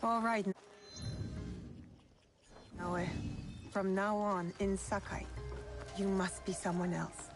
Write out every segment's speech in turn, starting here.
All right. Naoe, from now on in Sakai, you must be someone else.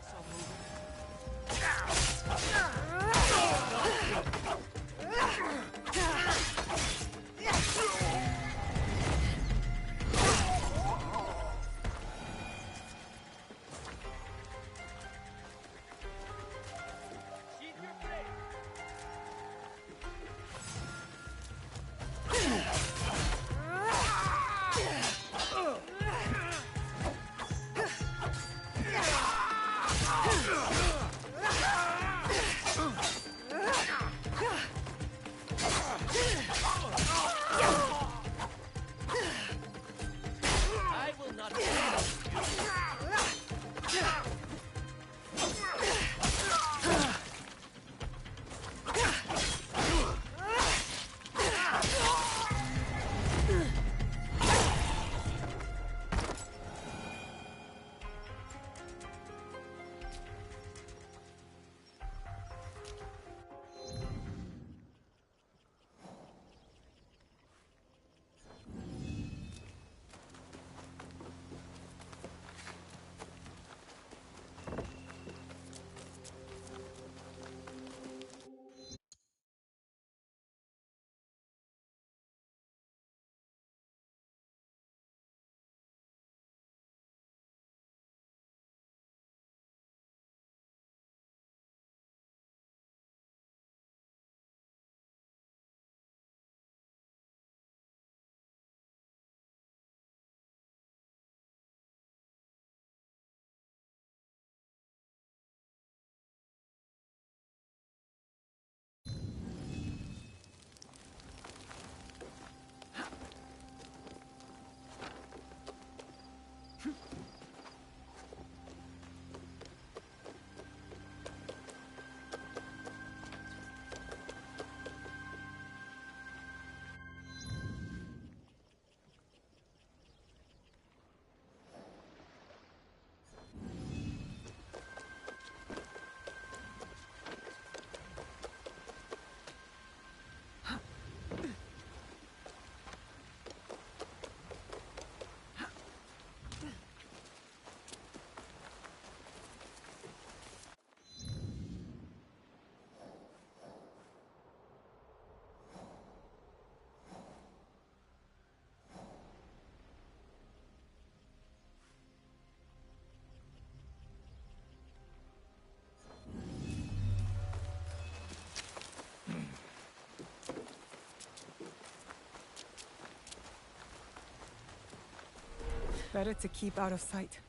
Better to keep out of sight.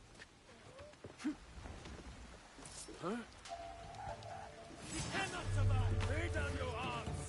Huh? You cannot survive! Lay down your arms!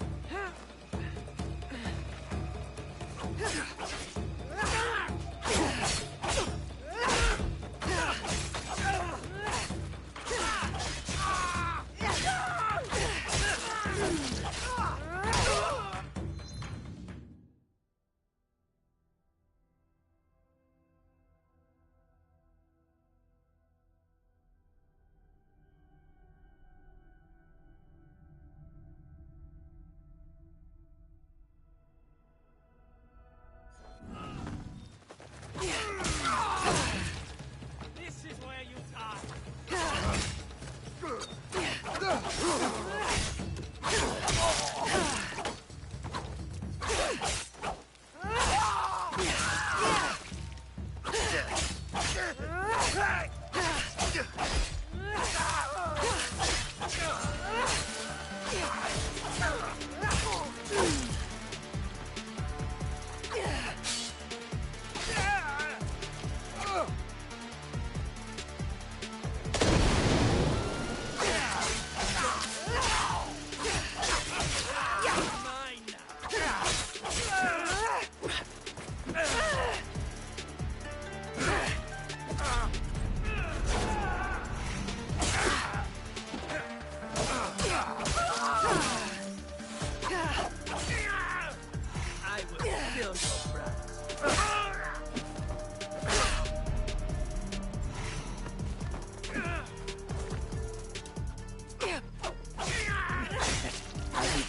This is where you die!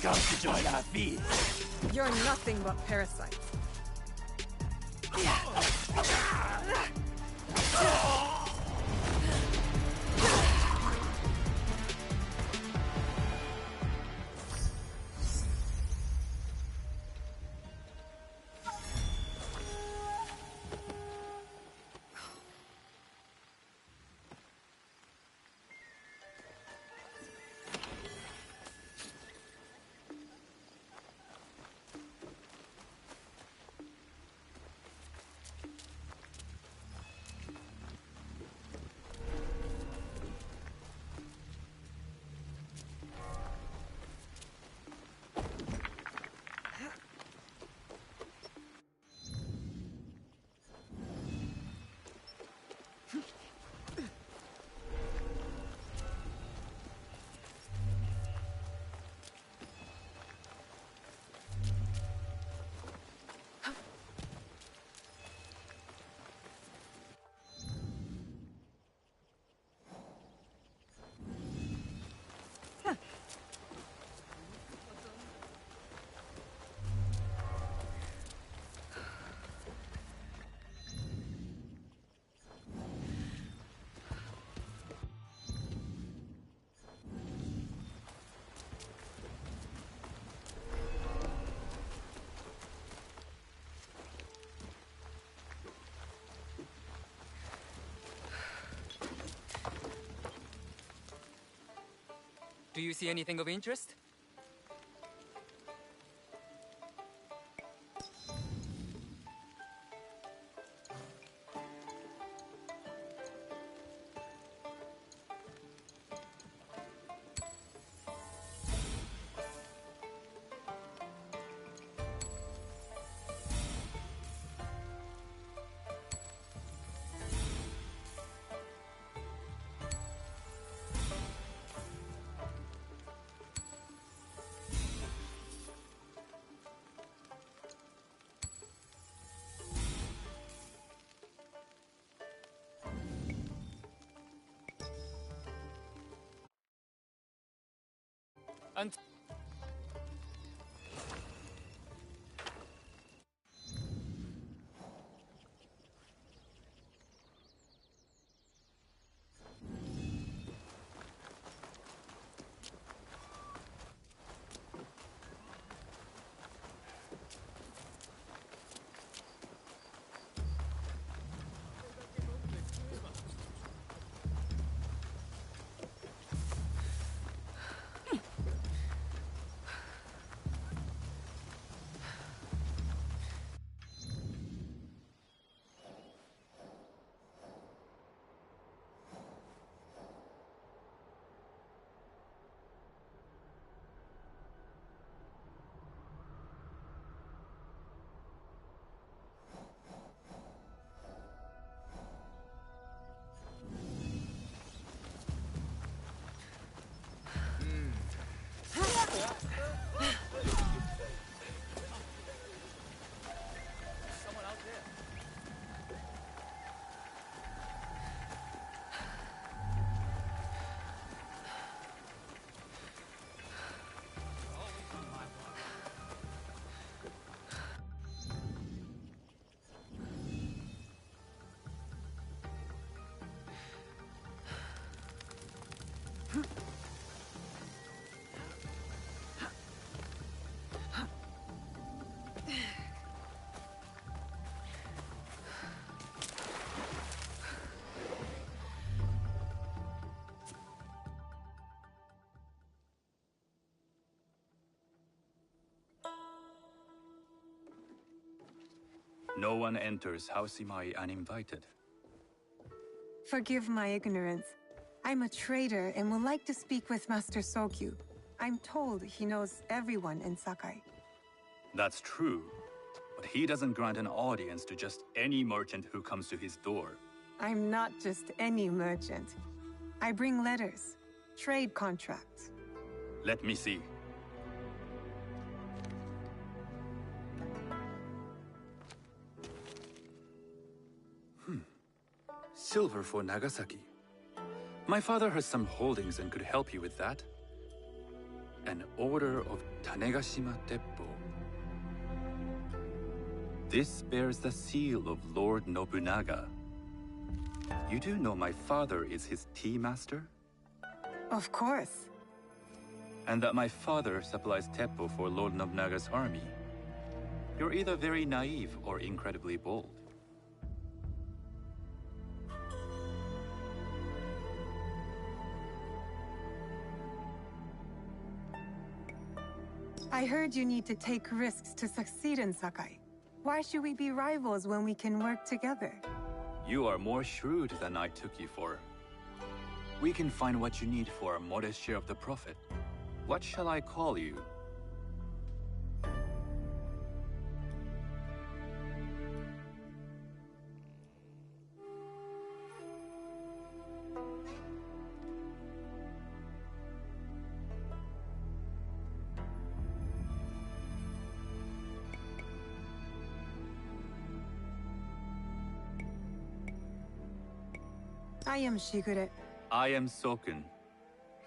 Come to join our feast. You're nothing but parasites. Do you see anything of interest? And No one enters House Imai uninvited. Forgive my ignorance. I'm a trader and would like to speak with Master Sokyu. I'm told he knows everyone in Sakai. That's true, but he doesn't grant an audience to just any merchant who comes to his door. I'm not just any merchant. I bring letters, trade contracts. Let me see. Silver for Nagasaki. My father has some holdings and could help you with that. An order of Tanegashima Teppo. This bears the seal of Lord Nobunaga. You do know my father is his tea master? Of course. And that my father supplies teppo for Lord Nobunaga's army. You're either very naive or incredibly bold. I heard you need to take risks to succeed in Sakai. Why should we be rivals when we can work together? You are more shrewd than I took you for. We can find what you need for a modest share of the profit. What shall I call you? I am Shigure. I am Sokun.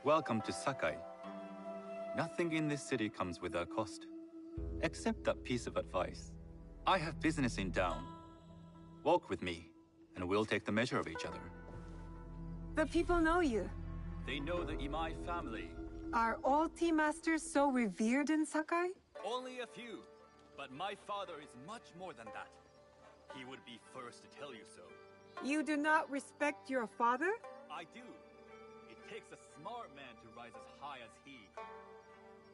Welcome to Sakai. Nothing in this city comes without cost. Except that piece of advice. I have business in town. Walk with me, and we'll take the measure of each other. The people know you. They know the Imai family. Are all tea masters so revered in Sakai? Only a few. But my father is much more than that. He would be first to tell you so. You do not respect your father? I do. It takes a smart man to rise as high as he.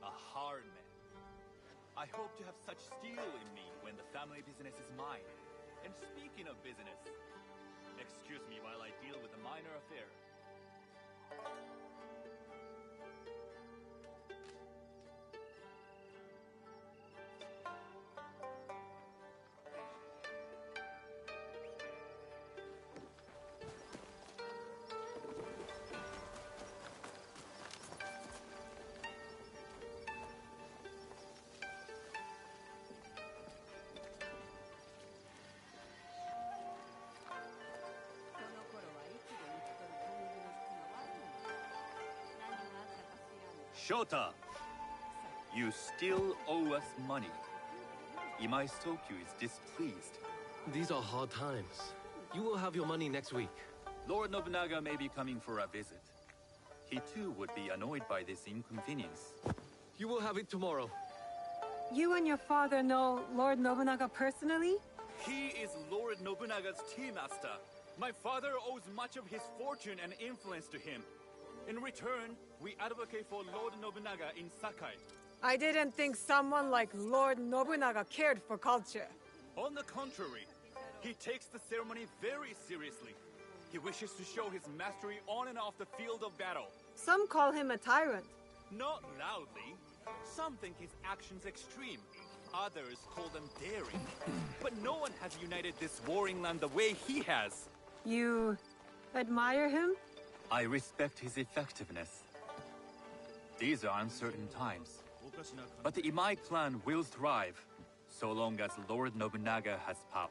A hard man. I hope to have such steel in me when the family business is mine. And speaking of business, excuse me while I deal with a minor affair. Shota! You still owe us money. Imai Sokyu is displeased. These are hard times. You will have your money next week. Lord Nobunaga may be coming for a visit. He too would be annoyed by this inconvenience. You will have it tomorrow. You and your father know Lord Nobunaga personally? He is Lord Nobunaga's tea master. My father owes much of his fortune and influence to him. In return, we advocate for Lord Nobunaga in Sakai. I didn't think someone like Lord Nobunaga cared for culture. On the contrary, he takes the ceremony very seriously. He wishes to show his mastery on and off the field of battle. Some call him a tyrant. Not loudly. Some think his actions extreme. Others call them daring. But no one has united this warring land the way he has. You admire him? I respect his effectiveness. These are uncertain times. But the Imai clan will thrive, so long as Lord Nobunaga has power.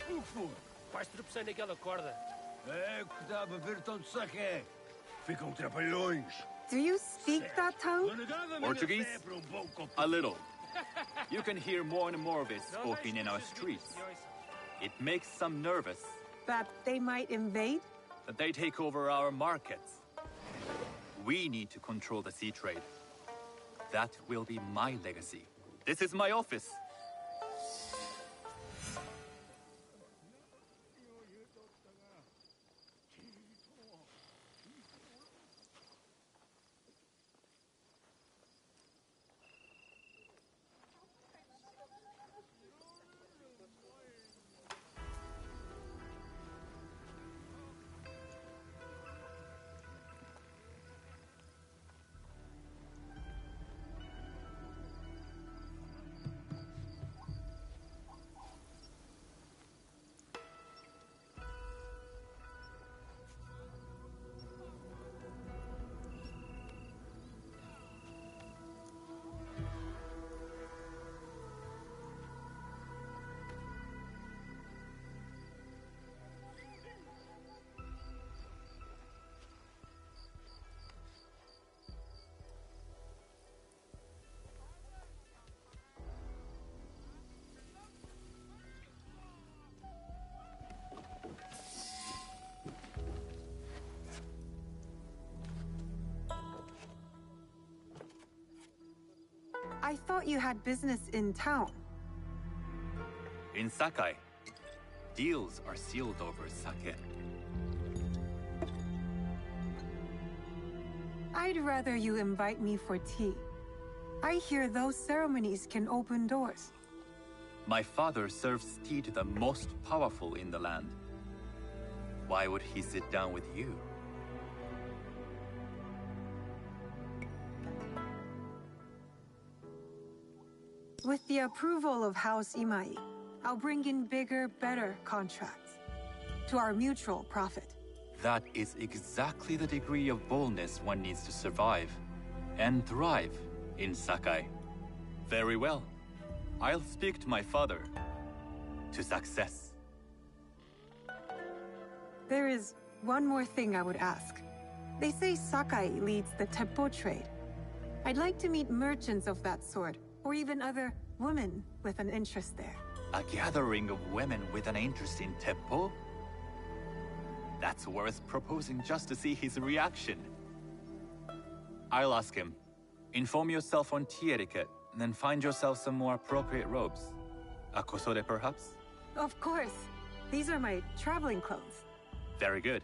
Ufo, vais tropeçar naquela corda. É, que dá a beber tanto saque. Ficam trapalhões. Do you speak that tongue? Portuguese? A little. You can hear more and more of it spoken in our streets. It makes some nervous. That they might invade? That they take over our markets. We need to control the sea trade. That will be my legacy. This is my office. I thought you had business in town. In Sakai, deals are sealed over sake. I'd rather you invite me for tea. I hear those ceremonies can open doors. My father serves tea to the most powerful in the land. Why would he sit down with you? With the approval of House Imai, I'll bring in bigger, better contracts. To our mutual profit. That is exactly the degree of boldness one needs to survive and thrive in Sakai. Very well. I'll speak to my father. To success. There is one more thing I would ask. They say Sakai leads the Teppo trade. I'd like to meet merchants of that sort, or even other women with an interest there. A gathering of women with an interest in Teppo? That's worth proposing just to see his reaction. I'll ask him. Inform yourself on tea etiquette, and then find yourself some more appropriate robes. A kosode, perhaps? Of course. These are my traveling clothes. Very good.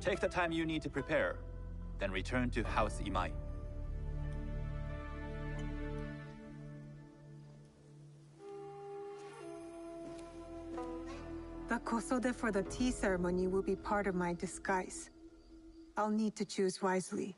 Take the time you need to prepare, then return to House Imai. The kosode for the tea ceremony will be part of my disguise. I'll need to choose wisely.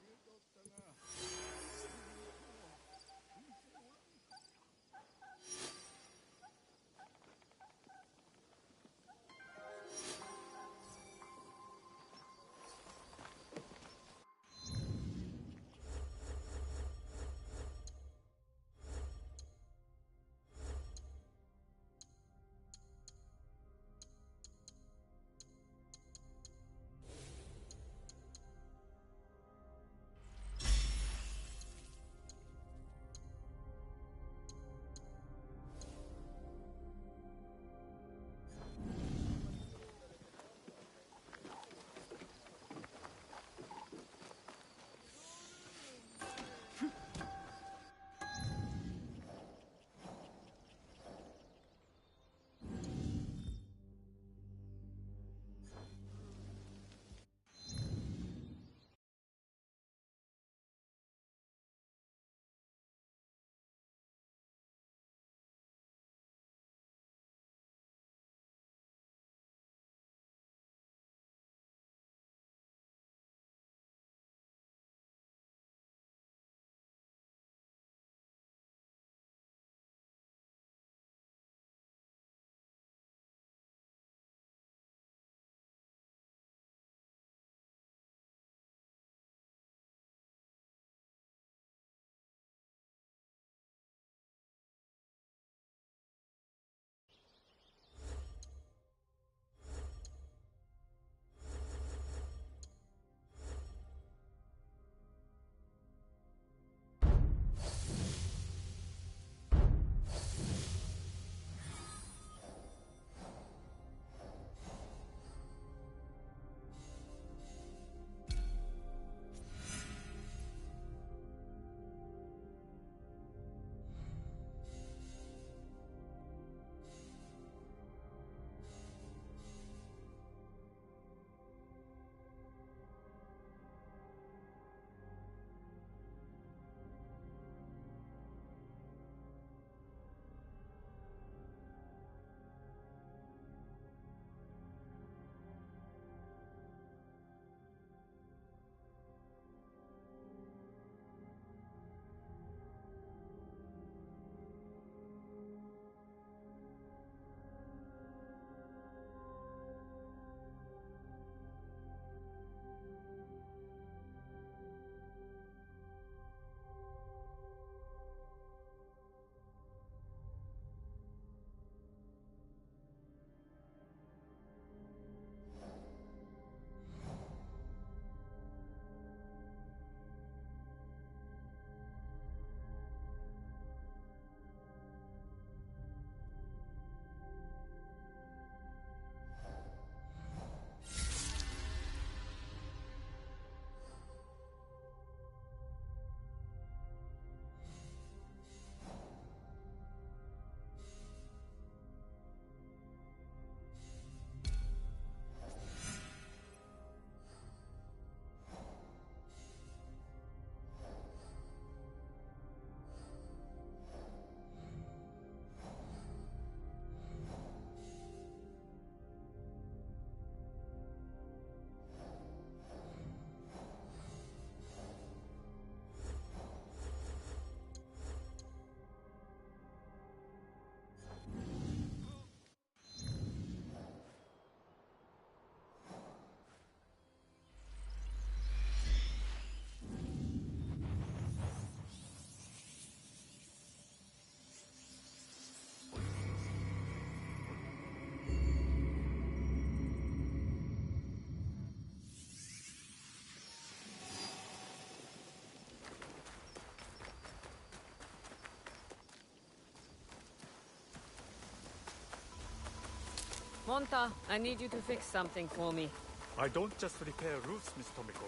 Honta, I need you to fix something for me. I don't just repair roofs, Miss Tomiko.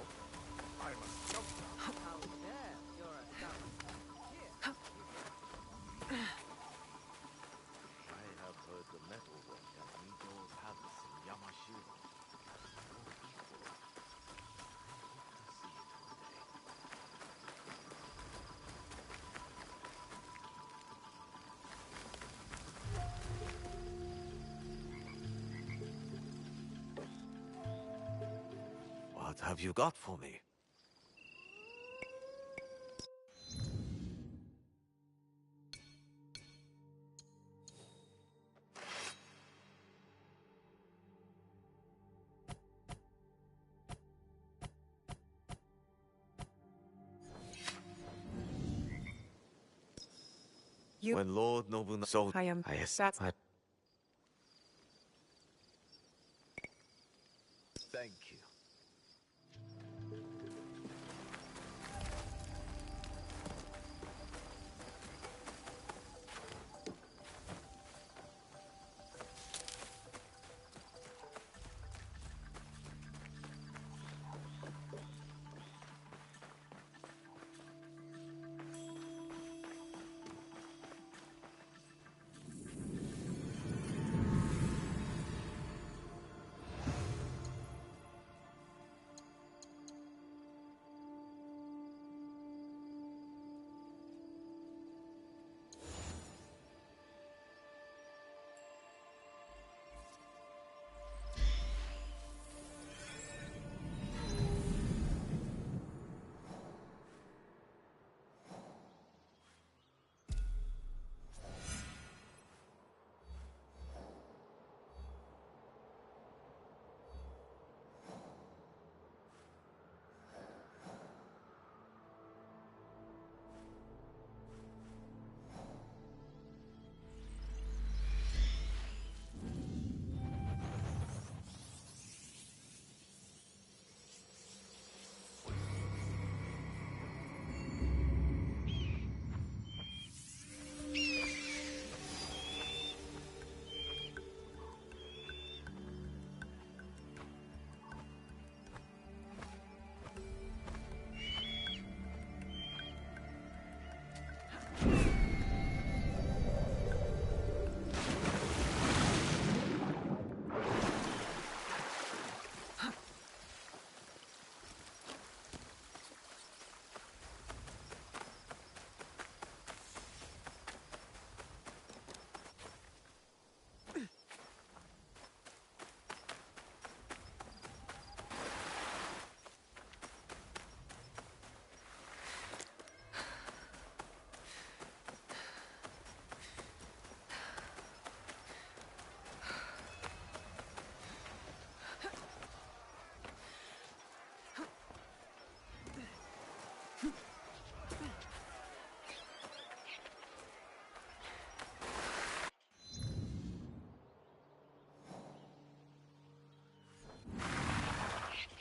I'm a sculptor. How dare you're a scout. I have heard the metalwork at Mito's palace in Yamashiro. What have you got for me? You- When Lord Nobunaga... So I am... That's... Thank you.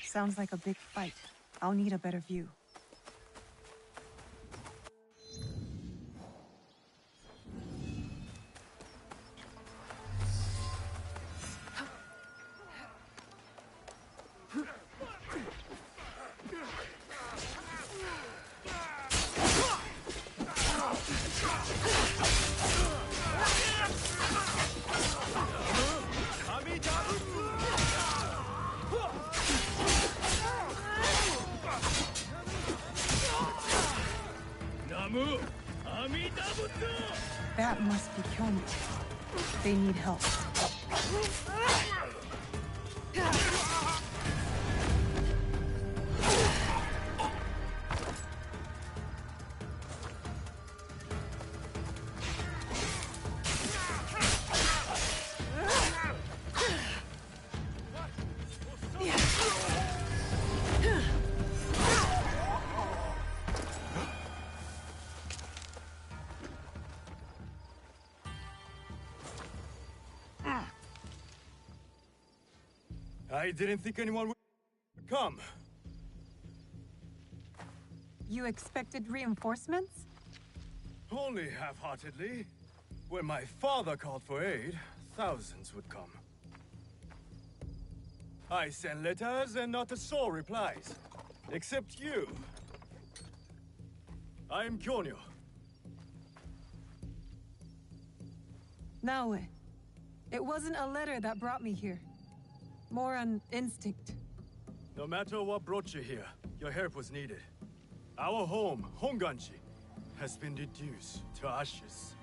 Sounds like a big fight. I'll need a better view. That must be Kyomi. They need help. I didn't think anyone would come. You expected reinforcements? Only half-heartedly. When my father called for aid, thousands would come. I send letters and not a soul replies. Except you. I am Kyonyo. Naoe, it wasn't a letter that brought me here. More an instinct. No matter what brought you here, your help was needed. Our home, Honganji, has been reduced to ashes.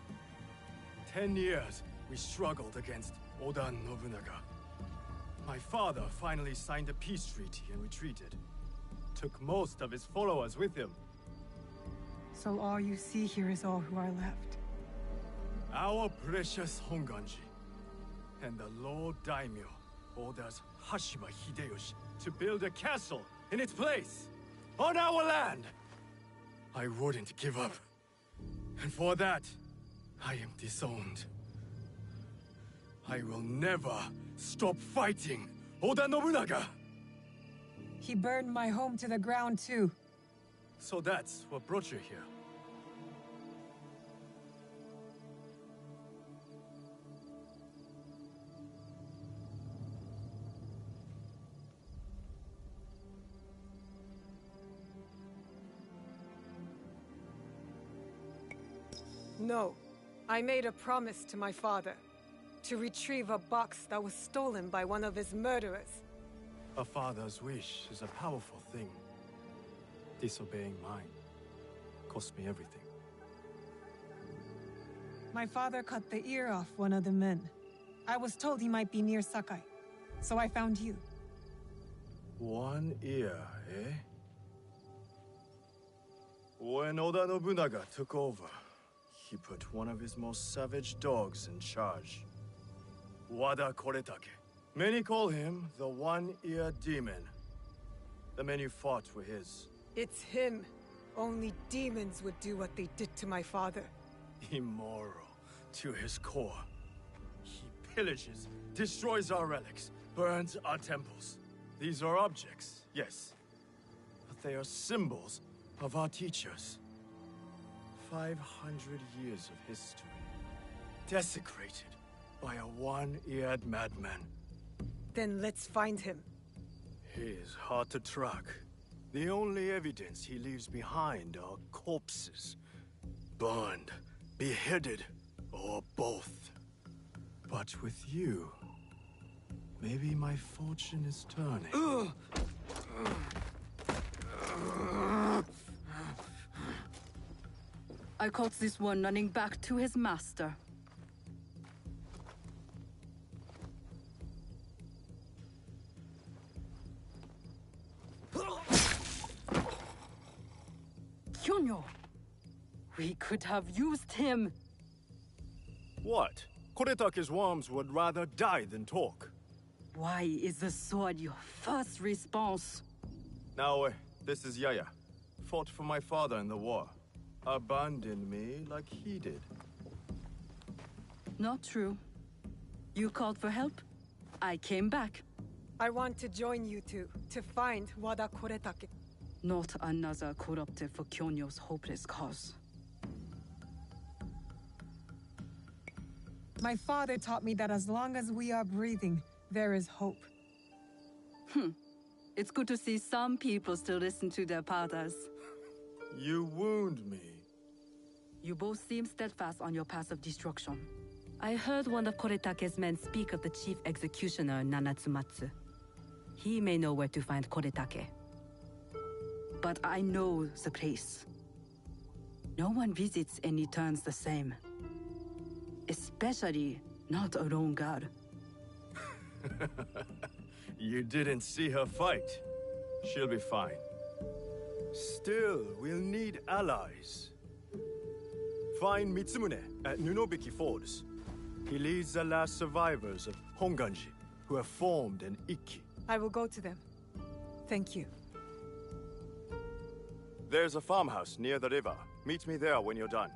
10 years we struggled against Oda Nobunaga. My father finally signed a peace treaty and retreated. Took most of his followers with him. So all you see here is all who are left. Our precious Honganji. And the Lord Daimyo orders Hashima Hideyoshi to build a castle in its place. On our land! I wouldn't give up. And for that, I am disowned. I will never stop fighting Oda Nobunaga! He burned my home to the ground too. So that's what brought you here. No. I made a promise to my father. To retrieve a box that was stolen by one of his murderers. A father's wish is a powerful thing. Disobeying mine cost me everything. My father cut the ear off one of the men. I was told he might be near Sakai, so I found you. One ear, eh? When Oda Nobunaga took over, he put one of his most savage dogs in charge. Wada Koretake. Many call him the One-Ear Demon. The men you fought were his. It's him. Only demons would do what they did to my father. Immoral to his core. He pillages, destroys our relics, burns our temples. These are objects, yes. But they are symbols of our teachers. 500 years of history. Desecrated by a one-eared madman. Then let's find him. He is hard to track. The only evidence he leaves behind are corpses. Burned, beheaded, or both. But with you, maybe my fortune is turning. I caught this one running back to his master. Kyonyo! We could have used him! What? Koretake's worms would rather die than talk. Why is the sword your first response? Now, this is Yaya. Fought for my father in the war. Abandoned me like he did. Not true. You called for help. I came back. I want to join you two, to find Wada Koretake. Not another corrupted for Kyonyo's hopeless cause. My father taught me that as long as we are breathing, there is hope. It's good to see some people still listen to their fathers. You wound me. You both seem steadfast on your path of destruction. I heard one of Koretake's men speak of the chief executioner, Nanatsumatsu. He may know where to find Koretake. But I know the place. No one visits and returns the same. Especially not a lone guard. You didn't see her fight. She'll be fine. Still, we'll need allies. Find Mitsumune at Nunobiki Falls. He leads the last survivors of Honganji, who have formed an Ikki. I will go to them. Thank you. There's a farmhouse near the river. Meet me there when you're done.